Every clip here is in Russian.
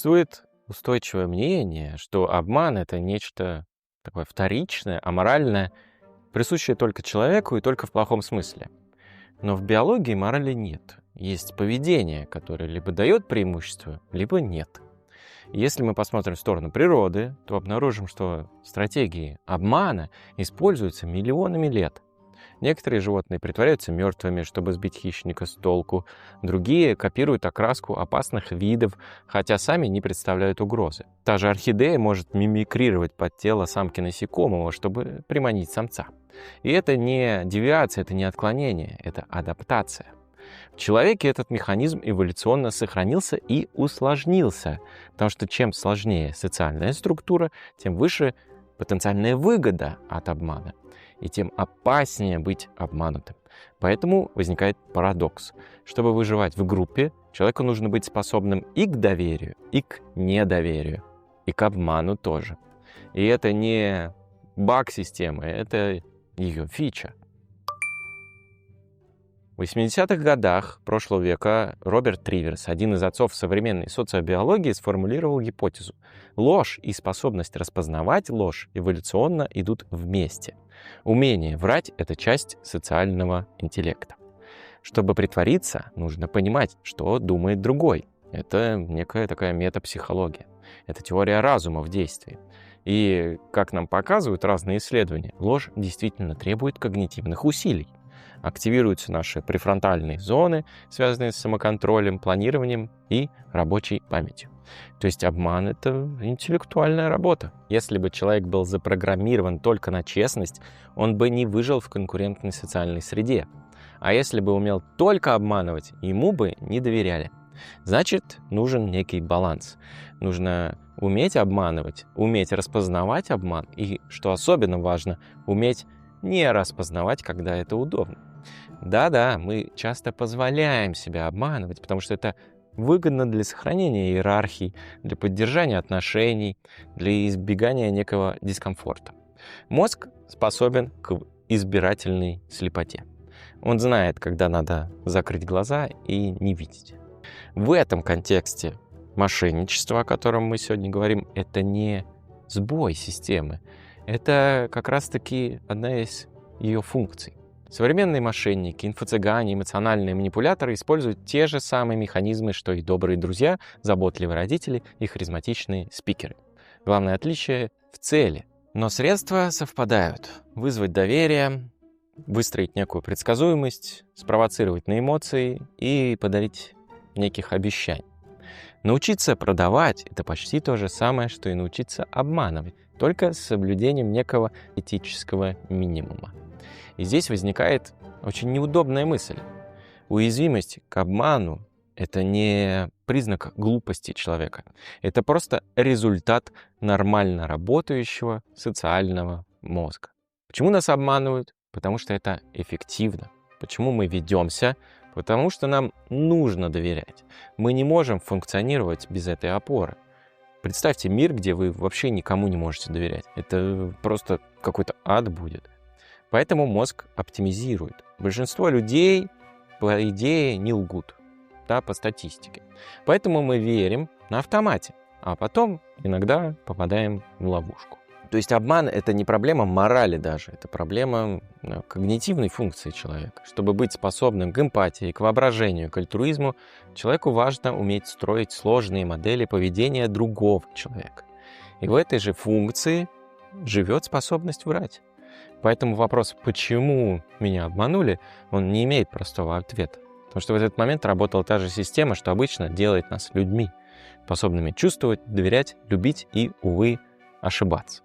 Существует устойчивое мнение, что обман — это нечто такое вторичное, аморальное, присущее только человеку и только в плохом смысле. Но в биологии морали нет. Есть поведение, которое либо дает преимущество, либо нет. Если мы посмотрим в сторону природы, то обнаружим, что стратегии обмана используются миллионами лет. Некоторые животные притворяются мертвыми, чтобы сбить хищника с толку. Другие копируют окраску опасных видов, хотя сами не представляют угрозы. Та же орхидея может мимикрировать под тело самки насекомого, чтобы приманить самца. И это не девиация, это не отклонение, это адаптация. В человеке этот механизм эволюционно сохранился и усложнился, потому что чем сложнее социальная структура, тем выше потенциальная выгода от обмана, и тем опаснее быть обманутым. Поэтому возникает парадокс. Чтобы выживать в группе, человеку нужно быть способным и к доверию, и к недоверию, и к обману тоже. И это не баг системы, это ее фича. В 80-х годах прошлого века Роберт Триверс, один из отцов современной социобиологии, сформулировал гипотезу. Ложь и способность распознавать ложь эволюционно идут вместе. Умение врать — это часть социального интеллекта. Чтобы притвориться, нужно понимать, что думает другой. Это некая такая метапсихология. Это теория разума в действии. И, как нам показывают разные исследования, ложь действительно требует когнитивных усилий. Активируются наши префронтальные зоны, связанные с самоконтролем, планированием и рабочей памятью. То есть обман — это интеллектуальная работа. Если бы человек был запрограммирован только на честность, он бы не выжил в конкурентной социальной среде. А если бы умел только обманывать, ему бы не доверяли. Значит, нужен некий баланс. Нужно уметь обманывать, уметь распознавать обман и, что особенно важно, уметь не распознавать, когда это удобно. Да-да, мы часто позволяем себя обманывать, потому что это выгодно для сохранения иерархий, для поддержания отношений, для избегания некого дискомфорта. Мозг способен к избирательной слепоте. Он знает, когда надо закрыть глаза и не видеть. В этом контексте мошенничество, о котором мы сегодня говорим, это не сбой системы. Это как раз-таки одна из ее функций. Современные мошенники, инфо-цыгане, эмоциональные манипуляторы используют те же самые механизмы, что и добрые друзья, заботливые родители и харизматичные спикеры. Главное отличие в цели. Но средства совпадают. Вызвать доверие, выстроить некую предсказуемость, спровоцировать на эмоции и подарить неких обещаний. Научиться продавать — это почти то же самое, что и научиться обманывать, только с соблюдением некого этического минимума. И здесь возникает очень неудобная мысль. Уязвимость к обману — это не признак глупости человека. Это просто результат нормально работающего социального мозга. Почему нас обманывают? Потому что это эффективно. Почему мы ведемся? Потому что нам нужно доверять. Мы не можем функционировать без этой опоры. Представьте мир, где вы вообще никому не можете доверять. Это просто какой-то ад будет. Поэтому мозг оптимизирует. Большинство людей, по идее, не лгут, да, по статистике. Поэтому мы верим на автомате, а потом иногда попадаем в ловушку. То есть обман — это не проблема морали даже, это проблема когнитивной функции человека. Чтобы быть способным к эмпатии, к воображению, к альтруизму, человеку важно уметь строить сложные модели поведения другого человека. И в этой же функции живет способность врать. Поэтому вопрос, почему меня обманули, он не имеет простого ответа. Потому что в этот момент работала та же система, что обычно делает нас людьми, способными чувствовать, доверять, любить и, увы, ошибаться.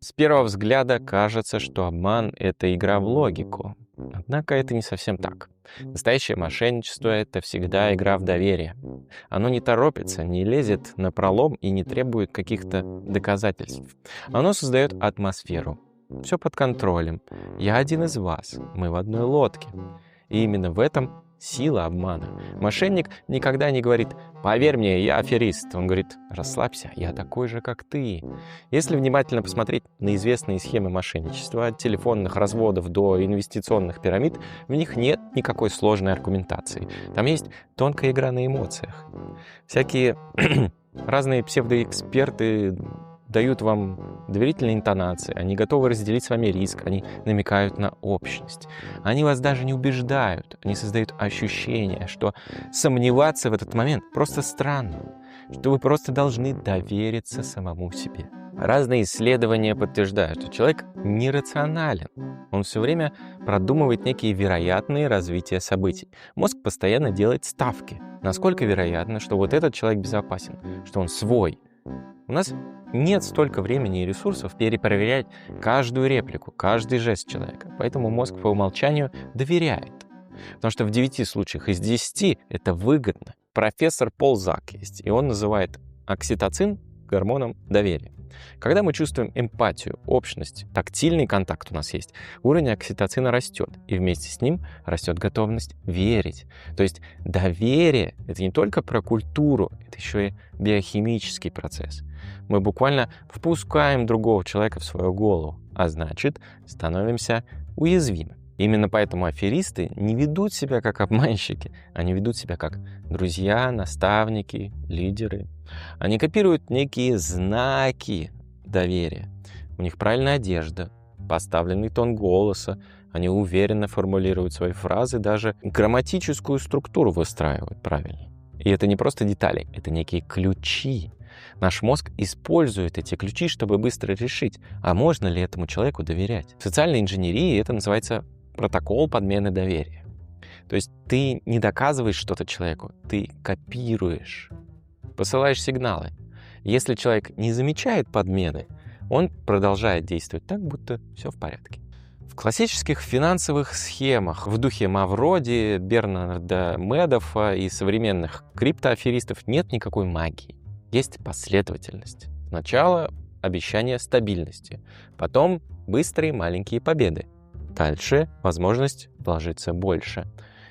С первого взгляда кажется, что обман — это игра в логику. Однако это не совсем так. Настоящее мошенничество — это всегда игра в доверие. Оно не торопится, не лезет напролом и не требует каких-то доказательств. Оно создает атмосферу. Все под контролем. Я один из вас. Мы в одной лодке. И именно в этом сила обмана. Мошенник никогда не говорит: «Поверь мне, я аферист». Он говорит: «Расслабься, я такой же, как ты». Если внимательно посмотреть на известные схемы мошенничества, от телефонных разводов до инвестиционных пирамид, в них нет никакой сложной аргументации. Там есть тонкая игра на эмоциях. Всякие разные псевдоэксперты дают вам доверительные интонации, они готовы разделить с вами риск, они намекают на общность. Они вас даже не убеждают, они создают ощущение, что сомневаться в этот момент просто странно, что вы просто должны довериться самому себе. Разные исследования подтверждают, что человек нерационален. Он все время продумывает некие вероятные развития событий. Мозг постоянно делает ставки. Насколько вероятно, что вот этот человек безопасен, что он свой. У нас нет столько времени и ресурсов перепроверять каждую реплику, каждый жест человека. Поэтому мозг по умолчанию доверяет. Потому что в 9 случаях из 10 это выгодно. Профессор Пол Зак есть, и он называет окситоцин гормоном доверия. Когда мы чувствуем эмпатию, общность, тактильный контакт у нас есть, уровень окситоцина растет, и вместе с ним растет готовность верить. То есть доверие — это не только про культуру, это еще и биохимический процесс. Мы буквально впускаем другого человека в свою голову, а значит, становимся уязвимы. Именно поэтому аферисты не ведут себя как обманщики, они ведут себя как друзья, наставники, лидеры. Они копируют некие знаки доверия. У них правильная одежда, поставленный тон голоса, они уверенно формулируют свои фразы, даже грамматическую структуру выстраивают правильно. И это не просто детали, это некие ключи. Наш мозг использует эти ключи, чтобы быстро решить, а можно ли этому человеку доверять. В социальной инженерии это называется протокол подмены доверия. То есть ты не доказываешь что-то человеку, ты копируешь, посылаешь сигналы. Если человек не замечает подмены, он продолжает действовать так, будто все в порядке. В классических финансовых схемах в духе Мавроди, Бернарда Медоффа и современных криптоаферистов нет никакой магии. Есть последовательность. Сначала обещание стабильности, потом быстрые маленькие победы. Дальше возможность вложиться больше.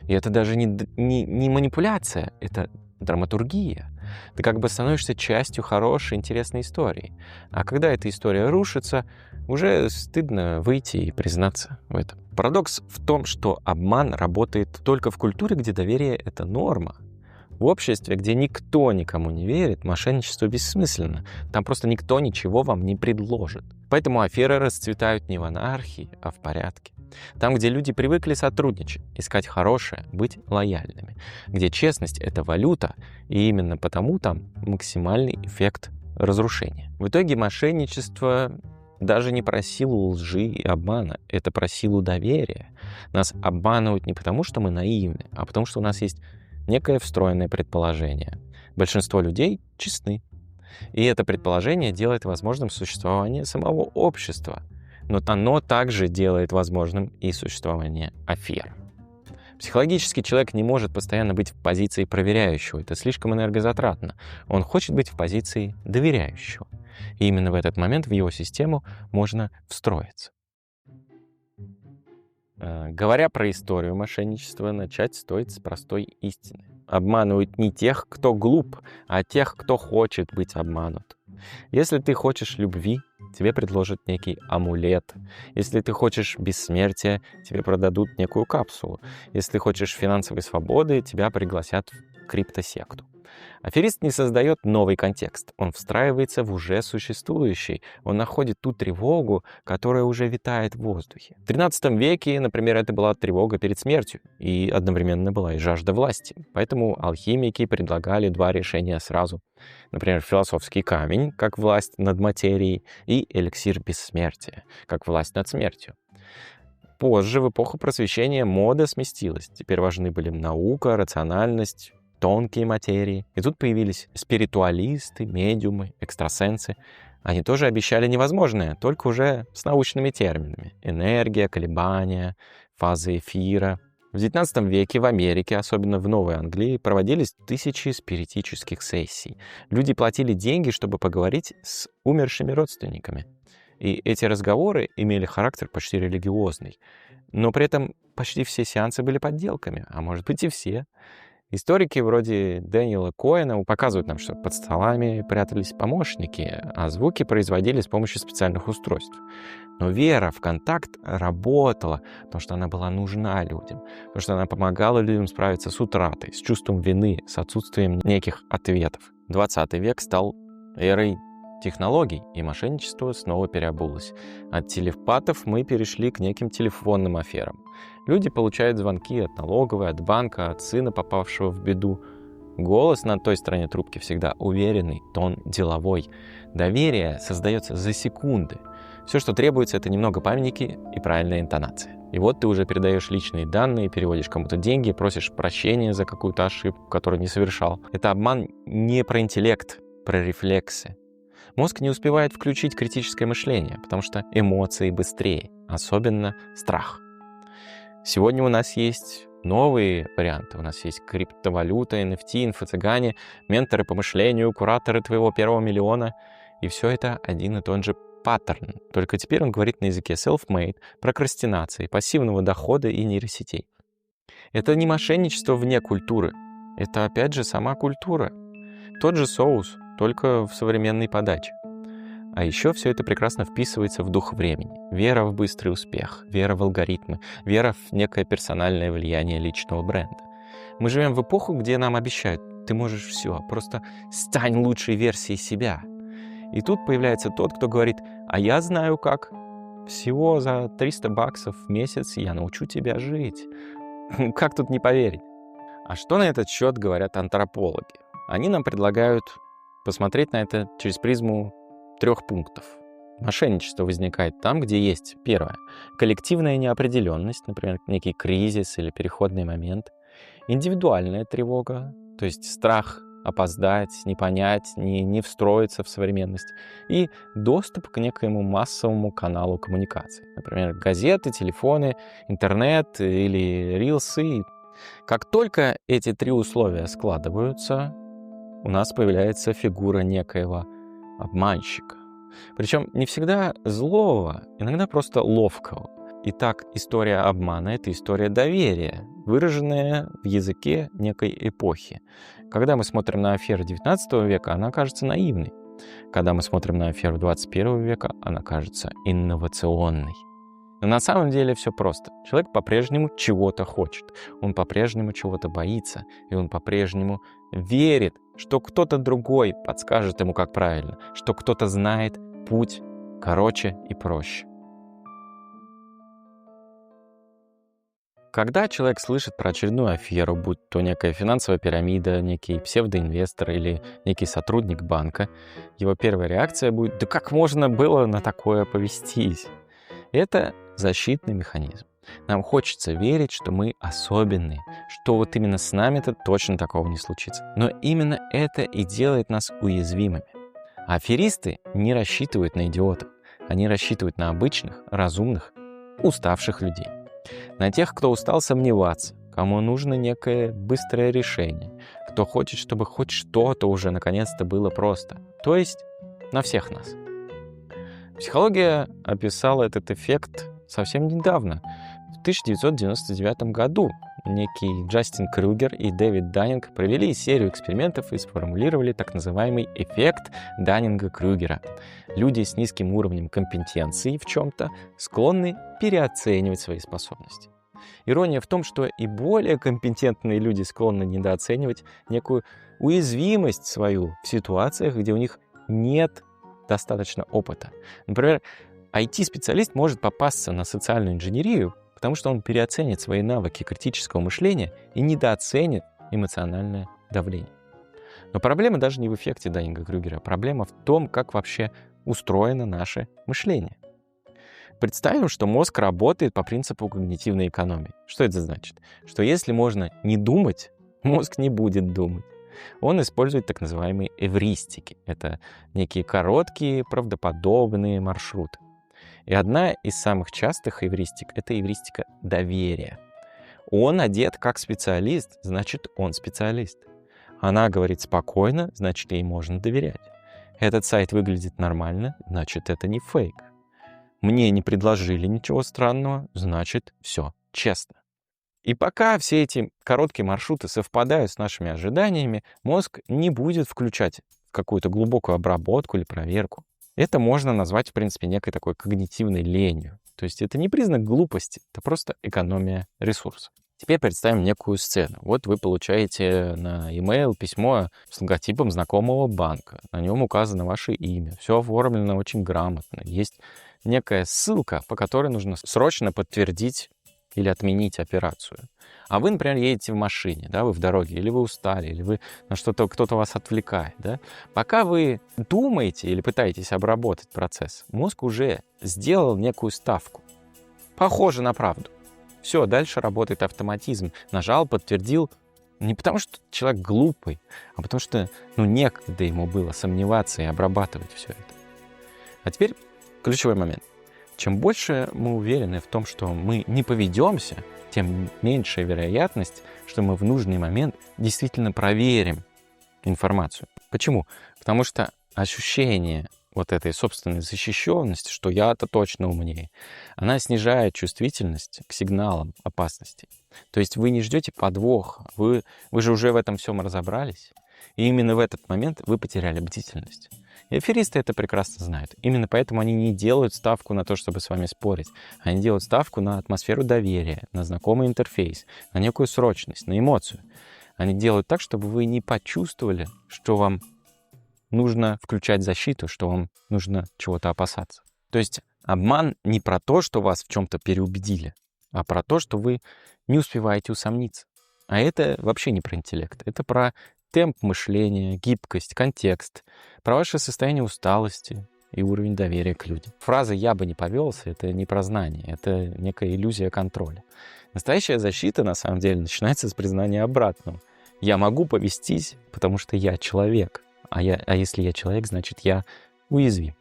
И это даже не манипуляция, это драматургия. Ты как бы становишься частью хорошей, интересной истории. А когда эта история рушится, уже стыдно выйти и признаться в этом. Парадокс в том, что обман работает только в культуре, где доверие — это норма. В обществе, где никто никому не верит, мошенничество бессмысленно. Там просто никто ничего вам не предложит. Поэтому аферы расцветают не в анархии, а в порядке. Там, где люди привыкли сотрудничать, искать хорошее, быть лояльными. Где честность — это валюта, и именно потому там максимальный эффект разрушения. В итоге мошенничество даже не про силу лжи и обмана, это про силу доверия. Нас обманывают не потому, что мы наивны, а потому, что у нас есть некое встроенное предположение. Большинство людей честны. И это предположение делает возможным существование самого общества. Но оно также делает возможным и существование афер. Психологически человек не может постоянно быть в позиции проверяющего. Это слишком энергозатратно. Он хочет быть в позиции доверяющего. И именно в этот момент в его систему можно встроиться. Говоря про историю мошенничества, начать стоит с простой истины. Обманывают не тех, кто глуп, а тех, кто хочет быть обманут. Если ты хочешь любви, тебе предложат некий амулет. Если ты хочешь бессмертия, тебе продадут некую капсулу. Если ты хочешь финансовой свободы, тебя пригласят в криптосекту. Аферист не создает новый контекст, он встраивается в уже существующий, он находит ту тревогу, которая уже витает в воздухе. В XIII веке, например, это была тревога перед смертью, и одновременно была и жажда власти. Поэтому алхимики предлагали 2 решения сразу. Например, философский камень, как власть над материей, и эликсир бессмертия, как власть над смертью. Позже, в эпоху просвещения, мода сместилась. Теперь важны были наука, рациональность, тонкие материи. И тут появились спиритуалисты, медиумы, экстрасенсы. Они тоже обещали невозможное, только уже с научными терминами. Энергия, колебания, фазы эфира. В XIX веке в Америке, особенно в Новой Англии, проводились тысячи спиритических сессий. Люди платили деньги, чтобы поговорить с умершими родственниками. И эти разговоры имели характер почти религиозный. Но при этом почти все сеансы были подделками, а может быть и все. Историки вроде Дэниела Коэна показывают нам, что под столами прятались помощники, а звуки производили с помощью специальных устройств. Но вера в контакт работала, потому что она была нужна людям, потому что она помогала людям справиться с утратой, с чувством вины, с отсутствием неких ответов. 20 век стал эрой технологий, и мошенничество снова переобулось. От телепатов мы перешли к неким телефонным аферам. Люди получают звонки от налоговой, от банка, от сына, попавшего в беду. Голос на той стороне трубки всегда уверенный, тон деловой. Доверие создается за секунды. Все, что требуется, это немного памяти и правильная интонация. И вот ты уже передаешь личные данные, переводишь кому-то деньги, просишь прощения за какую-то ошибку, которую не совершал. Это обман не про интеллект, про рефлексы. Мозг не успевает включить критическое мышление, потому что эмоции быстрее, особенно страх. Сегодня у нас есть новые варианты. У нас есть криптовалюта, NFT, инфо-цыгане, менторы по мышлению, кураторы твоего первого миллиона. И все это один и тот же паттерн. Только теперь он говорит на языке self-made, прокрастинации, пассивного дохода и нейросетей. Это не мошенничество вне культуры. Это опять же сама культура. Тот же соус, только в современной подаче. А еще все это прекрасно вписывается в дух времени. Вера в быстрый успех, вера в алгоритмы, вера в некое персональное влияние личного бренда. Мы живем в эпоху, где нам обещают: ты можешь все, просто стань лучшей версией себя. И тут появляется тот, кто говорит: а я знаю как. Всего за $300 в месяц я научу тебя жить. Как тут не поверить? А что на этот счет говорят антропологи? Они нам предлагают посмотреть на это через призму 3 пунктов. Мошенничество возникает там, где есть, первое, коллективная неопределенность, например, некий кризис или переходный момент, индивидуальная тревога, то есть страх опоздать, не понять, не встроиться в современность, и доступ к некоему массовому каналу коммуникации, например, газеты, телефоны, интернет или рилсы. Как только эти 3 условия складываются, у нас появляется фигура некоего обманщика. Причем не всегда злого, иногда просто ловкого. Итак, история обмана — это история доверия, выраженная в языке некой эпохи. Когда мы смотрим на аферу XIX века, она кажется наивной. Когда мы смотрим на аферу XXI века, она кажется инновационной. Но на самом деле все просто. Человек по-прежнему чего-то хочет, он по-прежнему чего-то боится, и он по-прежнему верит, что кто-то другой подскажет ему, как правильно, что кто-то знает путь короче и проще. Когда человек слышит про очередную аферу, будь то некая финансовая пирамида, некий псевдоинвестор или некий сотрудник банка, его первая реакция будет: да как можно было на такое повестись? Это защитный механизм. Нам хочется верить, что мы особенные, что вот именно с нами-то точно такого не случится. Но именно это и делает нас уязвимыми. А аферисты не рассчитывают на идиотов. Они рассчитывают на обычных, разумных, уставших людей. На тех, кто устал сомневаться, кому нужно некое быстрое решение, кто хочет, чтобы хоть что-то уже наконец-то было просто. То есть на всех нас. Психология описала этот эффект совсем недавно. В 1999 году некий Джастин Крюгер и Дэвид Даннинг провели серию экспериментов и сформулировали так называемый эффект Даннинга-Крюгера. Люди с низким уровнем компетенции в чем-то склонны переоценивать свои способности. Ирония в том, что и более компетентные люди склонны недооценивать некую уязвимость свою в ситуациях, где у них нет достаточно опыта. Например, IT-специалист может попасться на социальную инженерию, потому что он переоценит свои навыки критического мышления и недооценит эмоциональное давление. Но проблема даже не в эффекте Даннинга-Крюгера, проблема в том, как вообще устроено наше мышление. Представим, что мозг работает по принципу когнитивной экономии. Что это значит? Что если можно не думать, мозг не будет думать. Он использует так называемые эвристики. Это некие короткие, правдоподобные маршруты. И одна из самых частых эвристик — это эвристика доверия. Он одет как специалист, значит, он специалист. Она говорит спокойно, значит, ей можно доверять. Этот сайт выглядит нормально, значит, это не фейк. мне не предложили ничего странного, значит, все честно. И пока все эти короткие маршруты совпадают с нашими ожиданиями, мозг не будет включать какую-то глубокую обработку или проверку. Это можно назвать, в принципе, некой такой когнитивной ленью. То есть это не признак глупости, это просто экономия ресурсов. Теперь представим некую сцену. Вот вы получаете на e-mail письмо с логотипом знакомого банка. На нем указано ваше имя. Все оформлено очень грамотно. Есть некая ссылка, по которой нужно срочно подтвердить или отменить операцию. А вы, например, едете в машине, да, вы в дороге, или вы устали, или вы на что-то, кто-то вас отвлекает, да. Пока вы думаете или пытаетесь обработать процесс, мозг уже сделал некую ставку. Похоже на правду. Все, дальше работает автоматизм. Нажал, подтвердил. Не потому, что человек глупый, а потому что, некогда ему было сомневаться и обрабатывать все это. А теперь ключевой момент. Чем больше мы уверены в том, что мы не поведемся, тем меньшая вероятность, что мы в нужный момент действительно проверим информацию. Почему? Потому что ощущение вот этой собственной защищенности, что я-то точно умнее, она снижает чувствительность к сигналам опасности. То есть вы не ждете подвоха, вы же уже в этом всем разобрались, и именно в этот момент вы потеряли бдительность. И аферисты это прекрасно знают. Именно поэтому они не делают ставку на то, чтобы с вами спорить. Они делают ставку на атмосферу доверия, на знакомый интерфейс, на некую срочность, на эмоцию. Они делают так, чтобы вы не почувствовали, что вам нужно включать защиту, что вам нужно чего-то опасаться. То есть обман не про то, что вас в чем-то переубедили, а про то, что вы не успеваете усомниться. А это вообще не про интеллект. Это про темп мышления, гибкость, контекст, про ваше состояние усталости и уровень доверия к людям. Фраза «я бы не повелся» — это не про знание, это некая иллюзия контроля. Настоящая защита, на самом деле, начинается с признания обратного. Я могу повестись, потому что я человек. А если я человек, значит, я уязвим.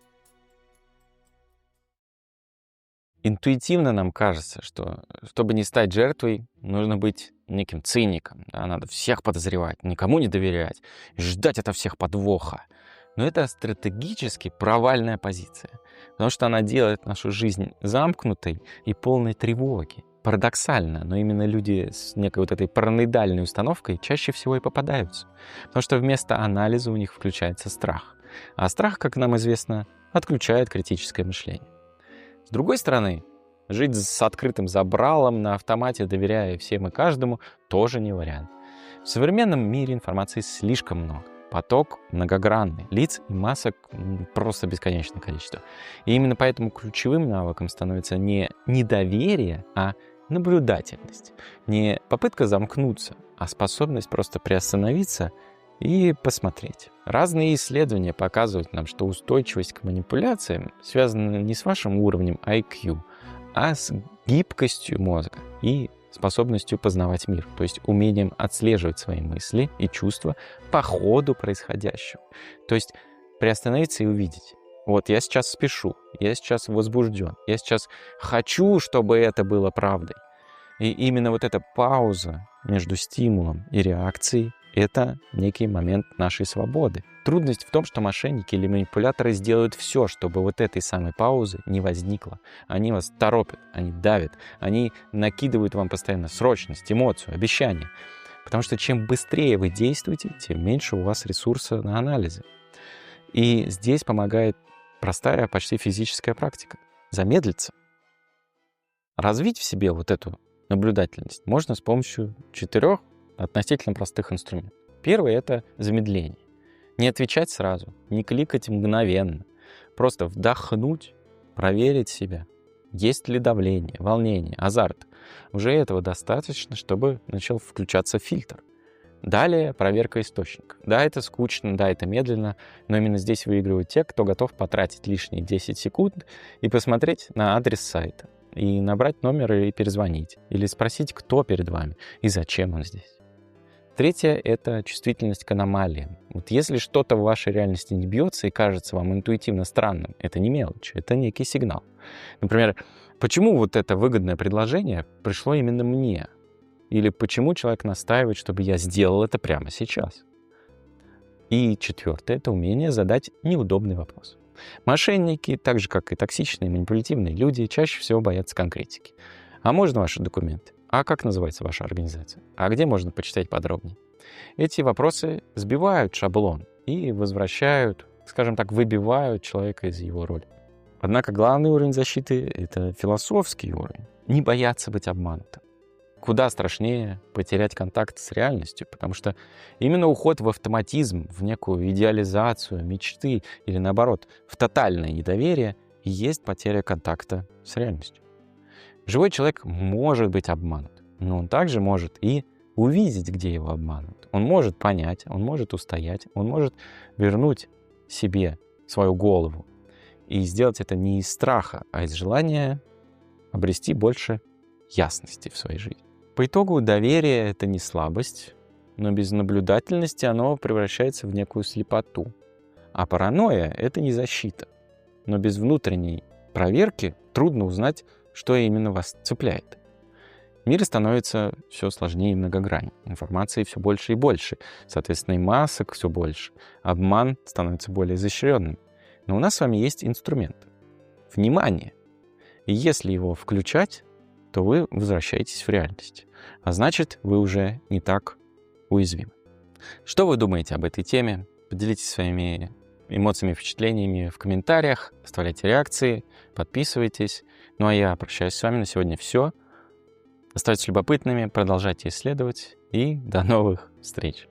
Интуитивно нам кажется, что чтобы не стать жертвой, нужно быть неким циником. Да? Надо всех подозревать, никому не доверять, ждать от всех подвоха. Но это стратегически провальная позиция, потому что она делает нашу жизнь замкнутой и полной тревоги. Парадоксально, но именно люди с некой вот этой параноидальной установкой чаще всего и попадаются. Потому что вместо анализа у них включается страх. А страх, как нам известно, отключает критическое мышление. С другой стороны, жить с открытым забралом на автомате, доверяя всем и каждому, тоже не вариант. В современном мире информации слишком много. Поток многогранный, лиц и масок просто бесконечное количество. И именно поэтому ключевым навыком становится не недоверие, а наблюдательность. Не попытка замкнуться, а способность просто приостановиться и посмотреть. Разные исследования показывают нам, что устойчивость к манипуляциям связана не с вашим уровнем IQ, а с гибкостью мозга и способностью познавать мир, то есть умением отслеживать свои мысли и чувства по ходу происходящего. То есть приостановиться и увидеть. Вот я сейчас спешу, я сейчас возбужден, я сейчас хочу, чтобы это было правдой. И именно вот эта пауза между стимулом и реакцией — это некий момент нашей свободы. Трудность в том, что мошенники или манипуляторы сделают все, чтобы вот этой самой паузы не возникло. Они вас торопят, они давят, они накидывают вам постоянно срочность, эмоцию, обещания. Потому что чем быстрее вы действуете, тем меньше у вас ресурса на анализы. И здесь помогает простая, почти физическая практика — замедлиться. Развить в себе вот эту наблюдательность можно с помощью 4 относительно простых инструментов. Первый — это замедление. Не отвечать сразу, не кликать мгновенно. Просто вдохнуть, проверить себя. Есть ли давление, волнение, азарт. Уже этого достаточно, чтобы начал включаться фильтр. Далее проверка источника. Да, это скучно, да, это медленно, но именно здесь выигрывают те, кто готов потратить лишние 10 секунд и посмотреть на адрес сайта, и набрать номер и перезвонить, или спросить, кто перед вами и зачем он здесь. Третье — это чувствительность к аномалиям. Вот если что-то в вашей реальности не бьется и кажется вам интуитивно странным, это не мелочь, это некий сигнал. Например, почему вот это выгодное предложение пришло именно мне? Или почему человек настаивает, чтобы я сделал это прямо сейчас? И четвертое — это умение задать неудобный вопрос. Мошенники, так же как и токсичные, манипулятивные люди, чаще всего боятся конкретики. А можно ваши документы? А как называется ваша организация? А где можно почитать подробнее? Эти вопросы сбивают шаблон и возвращают, скажем так, выбивают человека из его роли. Однако главный уровень защиты — это философский уровень. Не бояться быть обманутым. Куда страшнее потерять контакт с реальностью, потому что именно уход в автоматизм, в некую идеализацию мечты или, наоборот, в тотальное недоверие и есть потеря контакта с реальностью. Живой человек может быть обманут, но он также может и увидеть, где его обманывают. Он может понять, он может устоять, он может вернуть себе свою голову и сделать это не из страха, а из желания обрести больше ясности в своей жизни. По итогу доверие — это не слабость, но без наблюдательности оно превращается в некую слепоту. А паранойя — это не защита, но без внутренней проверки трудно узнать, что именно вас цепляет. Мир становится все сложнее и многограннее. Информации все больше и больше. Соответственно, и масок все больше. Обман становится более изощренным. Но у нас с вами есть инструмент. Внимание. И если его включать, то вы возвращаетесь в реальность. А значит, вы уже не так уязвимы. Что вы думаете об этой теме? Поделитесь своими эмоциями, впечатлениями в комментариях, оставляйте реакции, подписывайтесь. Ну а я прощаюсь с вами на сегодня все. Оставайтесь любопытными, продолжайте исследовать и до новых встреч.